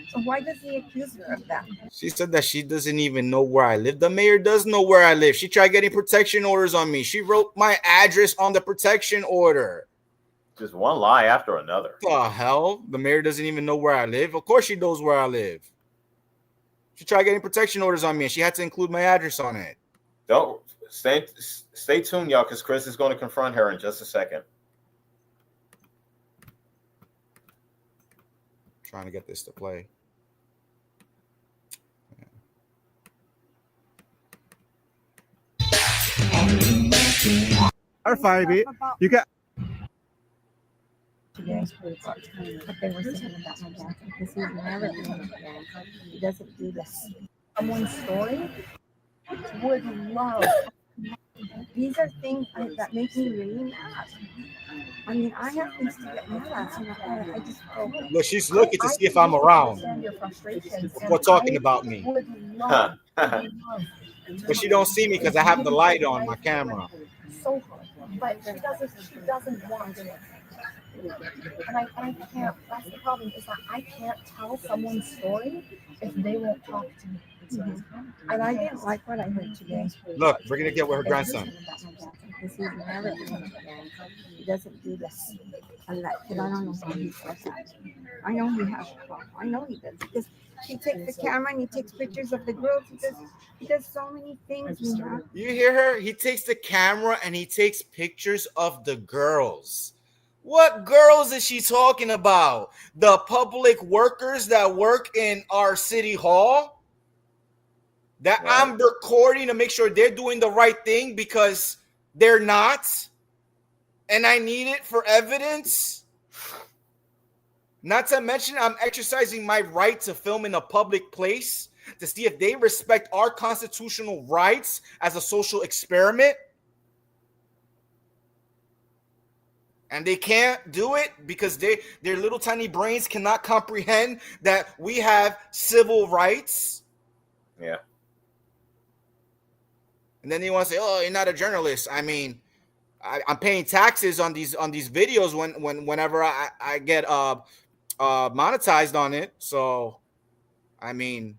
So why does he accuse her of that? She said that she doesn't even know where I live. The mayor does know where I live. She tried getting protection orders on me. She wrote my address on the protection order. Just one lie after another. What the hell? The mayor doesn't even know where I live. Of course she knows where I live. She tried getting protection orders on me, and she had to include my address on it. Don't stay tuned, y'all, because Chris is going to confront her in just a second. Trying to get this to play. R5, you got. Today, what they were saying about my dad, because he's never been a man. He doesn't do this. Someone's story would love. These are things that make me really mad. I mean, I have things to get mad at, and I just go. Look, she's looking to see if I'm around. Before talking about me. But she don't see me because I have the light on my camera. So hard, but she doesn't want to. And I can't. That's the problem. Is that I can't tell someone's story if they won't talk to me. And I didn't like what I heard today. Look, we're gonna get with her grandson. Because he's never been a man. He doesn't do this. And I don't know how he does that. I know he has a problem. I know he does because he takes the camera and he takes pictures of the girls. He does so many things. You hear her? He takes the camera and he takes pictures of the girls. What girls is she talking about? The public workers that work in our city hall? That I'm recording to make sure they're doing the right thing because they're not. And I need it for evidence. Not to mention I'm exercising my right to film in a public place to see if they respect our constitutional rights as a social experiment. And they can't do it because their little tiny brains cannot comprehend that we have civil rights. Yeah. And then they want to say, "Oh, you're not a journalist." I mean, I'm paying taxes on these videos whenever I get monetized on it. So, I mean,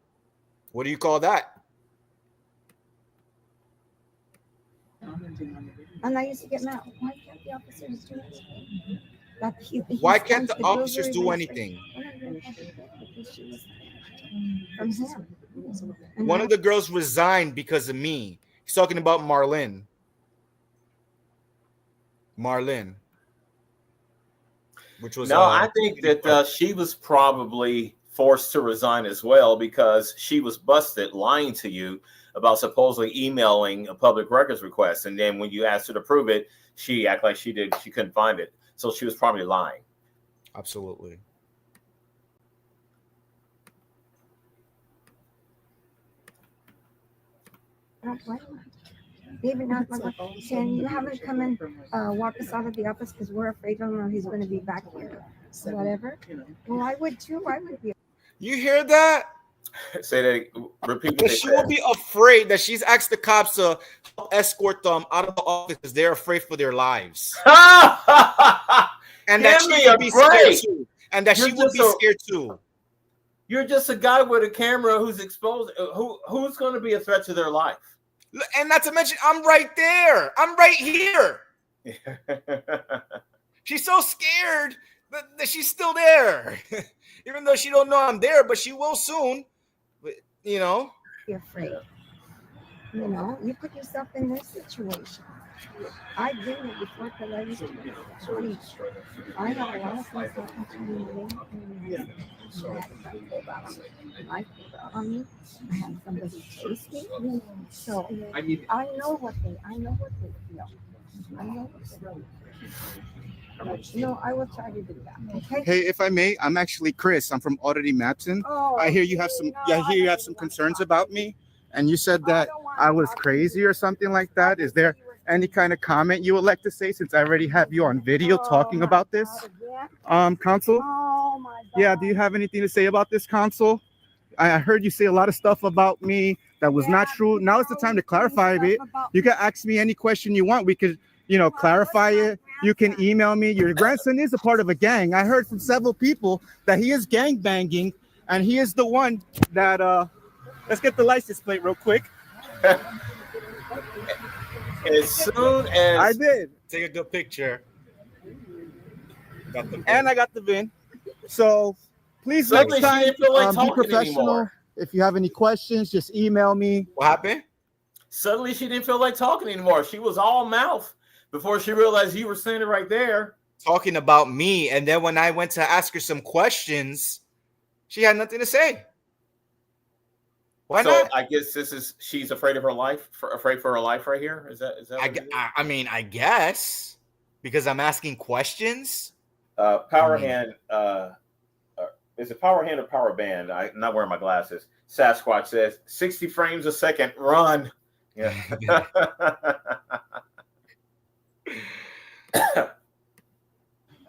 what do you call that? And I used to get mad. Why can't the officers do anything? Why can't the officers do anything? From him. One of the girls resigned because of me. He's talking about Marlene. Which was no, I think that she was probably forced to resign as well because she was busted lying to you about supposedly emailing a public records request, and then when you asked her to prove it, she acted like she couldn't find it, so she was probably lying. Absolutely. Even not saying you haven't come and walk us out of the office because we're afraid of him or he's going to be back here. Whatever. Well, I would too. I would be. You hear that? Say that. Repeat. That she will be afraid. That she's asked the cops to help escort them out of the office because they're afraid for their lives. And that she would be scared too. And that she would be scared too. You're just a guy with a camera who's exposed. Who's going to be a threat to their life? And not to mention, I'm right there. I'm right here. She's so scared that she's still there. Even though she don't know I'm there, but she will soon. But, you know. You're afraid. You know, you put yourself in this situation. I've been there before because I used to be 20. I had a lot of things happen to me. I pulled on me. I had somebody chase me. So I know what they feel. I know what they feel. No, I will try to do that. Okay. Hey, if I may, I'm actually Chris. I'm from Auditing Mabton. I hear you have some. Yeah, I hear you have some concerns about me, and you said that I was crazy or something like that. Is there any kind of comment you would like to say since I already have you on video talking about this, Consul? Oh my God. Yeah. Do you have anything to say about this, Consul? I heard you say a lot of stuff about me that was not true. Now is the time to clarify it. You can ask me any question you want. We could, clarify it. You can email me. Your grandson is a part of a gang. I heard from several people that he is gang banging, and he is the one that. Let's get the license plate real quick. As soon as I did take a good picture, and I got the VIN. So please Suddenly next time she didn't feel like be talking professional. anymore. If you have any questions, just email me. What happened? Suddenly she didn't feel like talking anymore. She was all mouth before she realized you were standing right there talking about me. And then when I went to ask her some questions, she had nothing to say. Why not? I guess she's afraid of her life, afraid for her life right here. Is that? I mean, I guess because I'm asking questions. Power hand. Is it power hand or power band? I'm not wearing my glasses. Sasquatch says 60 frames a second. Run. Yeah.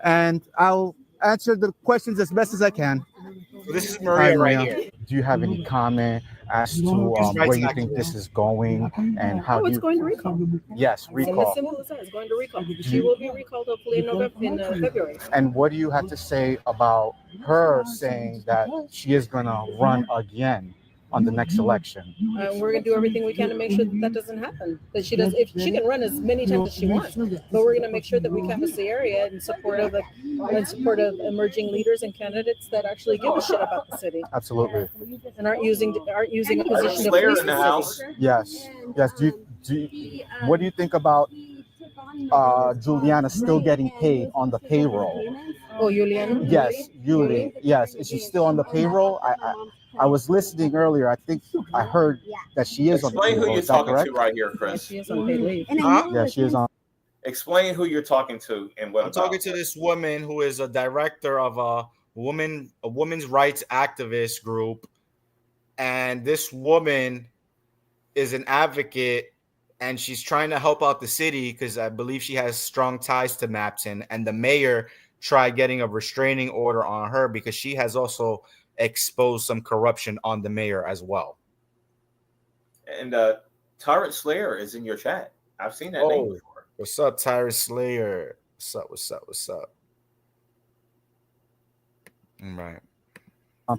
And I'll answer the questions as best as I can. So this is Maria right here. Do you have any comment as to where you think this is going and how it's going to recall. Yes, recall. It's simple as that. It's going to recall. She will be recalled hopefully in February. And what do you have to say about her saying that she is going to run again on the next election? We're going to do everything we can to make sure that doesn't happen. That she does. If she can run as many times as she wants, but we're going to make sure that we canvass the area in support of emerging leaders and candidates that actually give a shit about the city. Absolutely. And aren't using a position to Slayer police in the the house. city. Yes. What do you think about Juliana still getting paid on the payroll? Oh, Juliana? Yes, Yuli. Yes. Is she still on the payroll? I was listening earlier. I think I heard that she is on the payroll. Explain who you're talking to right here, Chris. She is on paid leave. Yeah, she is on. Explain who you're talking to and what. I'm talking to this woman who is a director of a women's rights activist group, and this woman is an advocate, and she's trying to help out the city because I believe she has strong ties to Mabton, and the mayor tried getting a restraining order on her because she has also exposed some corruption on the mayor as well. And Tyrant Slayer is in your chat. I've seen that name before. What's up, Tyrant Slayer? What's up? All right.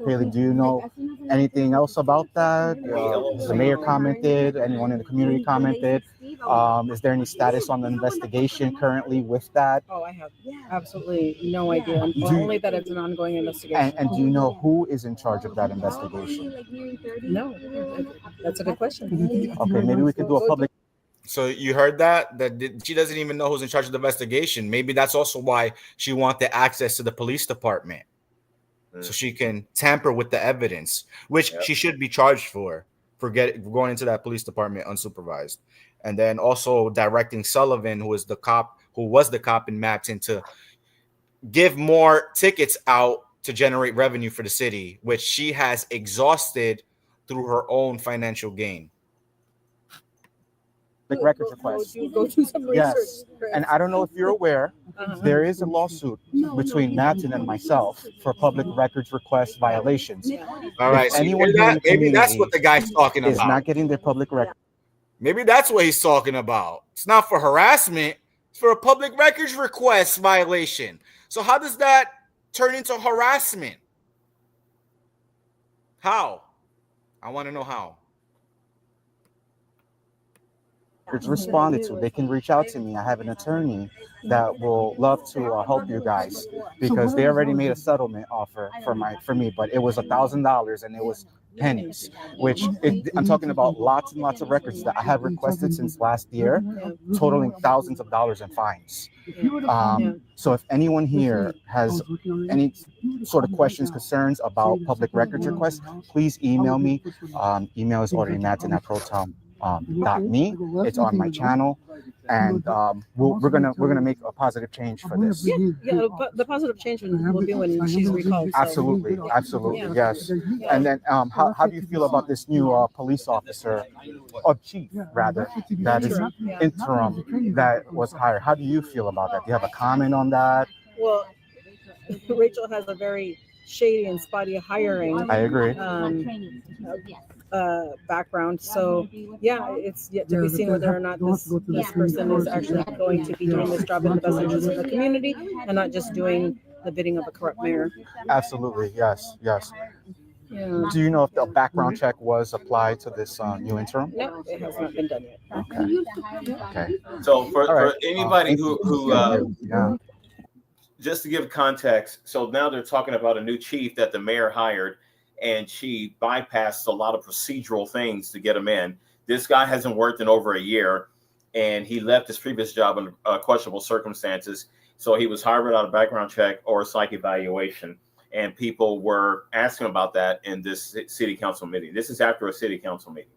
Paley, do you know anything else about that? The mayor commented. Anyone in the community commented. Is there any status on the investigation currently with that? Oh, I have absolutely no idea. Only that it's an ongoing investigation. And do you know who is in charge of that investigation? No, that's a good question. Okay, maybe we could do a public So you heard that she doesn't even know who's in charge of the investigation. Maybe that's also why she wanted access to the police department, so she can tamper with the evidence, which she should be charged for going into that police department unsupervised, and then also directing Sullivan, who was the cop in Mabton, to give more tickets out to generate revenue for the city, which she has exhausted through her own financial gain. Records request. Go do some research. Yes, and I don't know if you're aware, there is a lawsuit between Mabton and myself for public records request violations. All right, so maybe that's what the guy's talking about. Is not getting their public record. Maybe that's what he's talking about. It's not for harassment. It's for a public records request violation. So how does that turn into harassment? How? I want to know how. It's responded to. They can reach out to me. I have an attorney that will love to help you guys, because they already made a settlement offer for me, but it was $1,000 and it was pennies, which I'm talking about lots and lots of records that I have requested since last year, totaling thousands of dollars in fines. So if anyone here has any sort of questions, concerns about public records requests, please email me. Email is auditmatten@proton.me. It's on my channel, and we're gonna make a positive change for this. But the positive change will be when she's recalled. So. Absolutely, yes. And then how do you feel about this new police officer, or chief rather, that is interim, that was hired? How do you feel about that? Do you have a comment on that? Well, Rachel has a very shady and spotty hiring. I agree. Background. So yeah, it's yet to be seen whether or not this person is actually going to be doing this job in the best interest of the community and not just doing the bidding of a corrupt mayor. Absolutely, yes. Yeah. Do you know if the background check was applied to this new interim? No, it has not been done yet. Okay. So for anybody who just to give context, so now they're talking about a new chief that the mayor hired, and she bypassed a lot of procedural things to get him in. This guy hasn't worked in over a year, and he left his previous job in questionable circumstances. So he was hired without a background check or a psych evaluation. And people were asking about that in this city council meeting. This is after a city council meeting.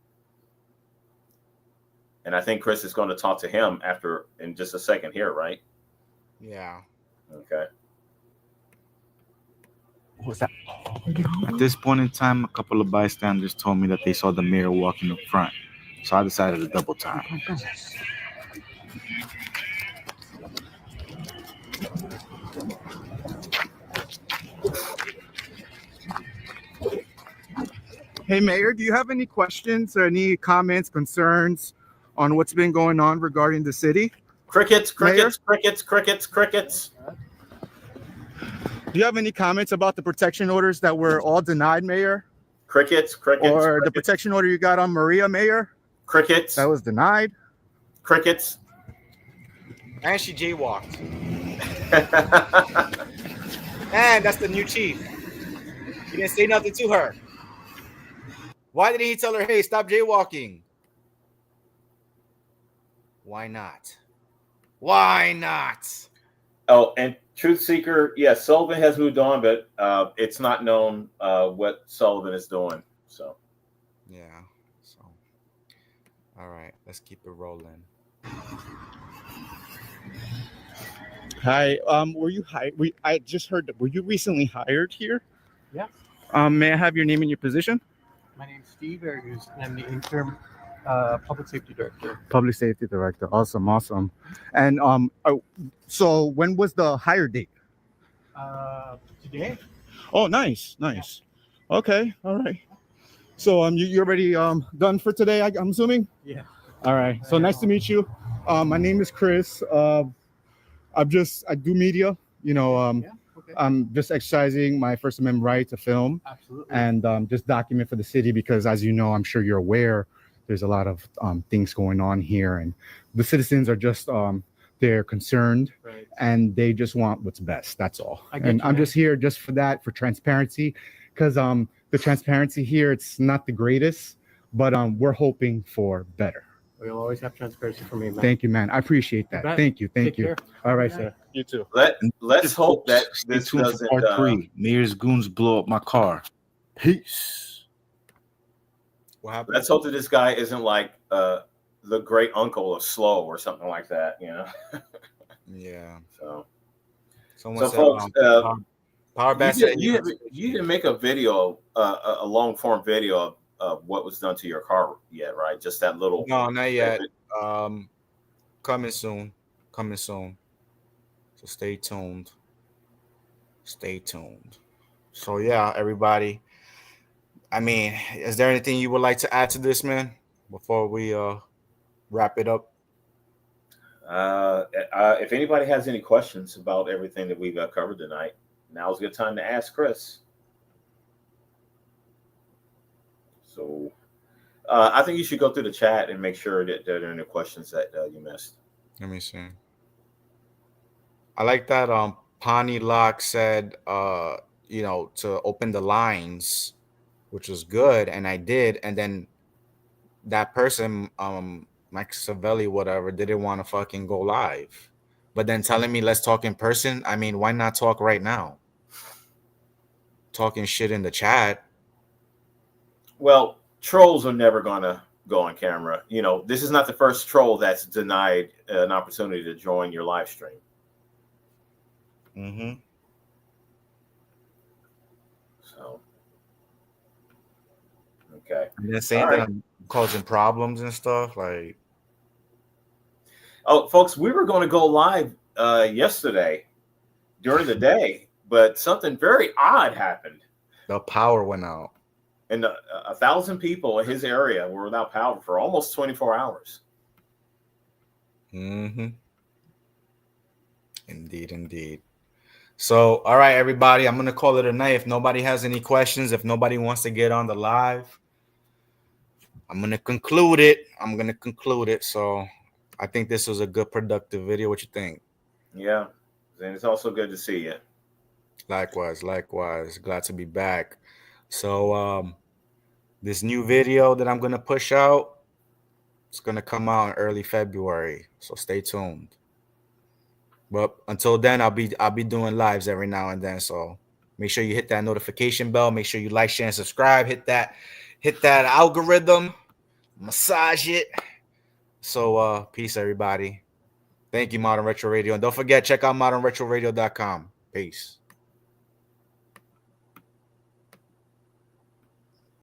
And I think Chris is going to talk to him after in just a second here, right? Yeah. Okay. What's that? At this point in time, a couple of bystanders told me that they saw the mayor walking up front. So I decided to double time. Hey, Mayor, do you have any questions or any comments, concerns on what's been going on regarding the city? Crickets. Mayor? Crickets. Do you have any comments about the protection orders that were all denied, Mayor? Crickets. Or the protection order you got on Maria, Mayor? Crickets. That was denied. Crickets. And she jaywalked. And that's the new chief. He didn't say nothing to her. Why didn't he tell her, hey, stop jaywalking? Why not? Why not? Oh, and Truth Seeker, yes, Sullivan has moved on, but it's not known what Sullivan is doing. So, yeah. So, all right, let's keep it rolling. Hi. Were you hired? I just heard. Were you recently hired here? Yeah. May I have your name and your position? My name's Steve Arias, and I'm the interim public safety director. Public safety director. Awesome. And so when was the hire date? Today. Oh, nice. Okay, all right. So you already done for today, I'm assuming? Yeah. All right. So nice to meet you. My name is Chris. I do media. I'm just exercising my First Amendment right to film. Absolutely. And just document for the city, because as you know, I'm sure you're aware, there's a lot of things going on here, and the citizens are just they're concerned, right, and they just want what's best. That's all. And I'm man. just here just for that, for transparency, because the transparency here, it's not the greatest, but we're hoping for better. You'll always have transparency from me, man. Thank you, man. I appreciate that. Thank you. Thank you. Care. All right, sir. You too. Let's hope that Stay this tuned doesn't. for part 3. Mayor's goons blow up my car. Peace. What happened? Let's hope that this guy isn't like the great uncle of Slow or something like that. You know. Yeah. So. Someone said, folks, Power Bass said you didn't make a video, a long form video of what was done to your car yet, right? Just that little. No, not yet. Coming soon. So stay tuned. So yeah, everybody. I mean, is there anything you would like to add to this, man, before we wrap it up? If anybody has any questions about everything that we've covered tonight, now's a good time to ask Chris. So I think you should go through the chat and make sure that there are any questions that you missed. Let me see. I like that Pani Lock said to open the lines, which was good, and I did, and then that person Mike Savelli, whatever, didn't want to fucking go live. But then telling me let's talk in person. I mean, why not talk right now? Talking shit in the chat. Well, trolls are never gonna go on camera. You know, this is not the first troll that's denied an opportunity to join your live stream. Mm-hmm. So okay. And then saying that I'm causing problems and stuff like. Oh, folks, we were going to go live yesterday during the day, but something very odd happened. The power went out. And 1,000 people in his area were without power for almost 24 hours. Mm-hmm. Indeed. So, all right, everybody, I'm going to call it a night. If nobody has any questions, if nobody wants to get on the live, I'm going to conclude it. So I think this was a good, productive video. What you think? Yeah. And it's also good to see you. Likewise. Glad to be back. So this new video that I'm going to push out, it's going to come out in early February. So stay tuned. But until then, I'll be doing lives every now and then. So make sure you hit that notification bell. Make sure you like, share, and subscribe. Hit that algorithm. Massage it. So peace, everybody. Thank you, Modern Retro Radio. And don't forget, check out modernretroradio.com. Peace.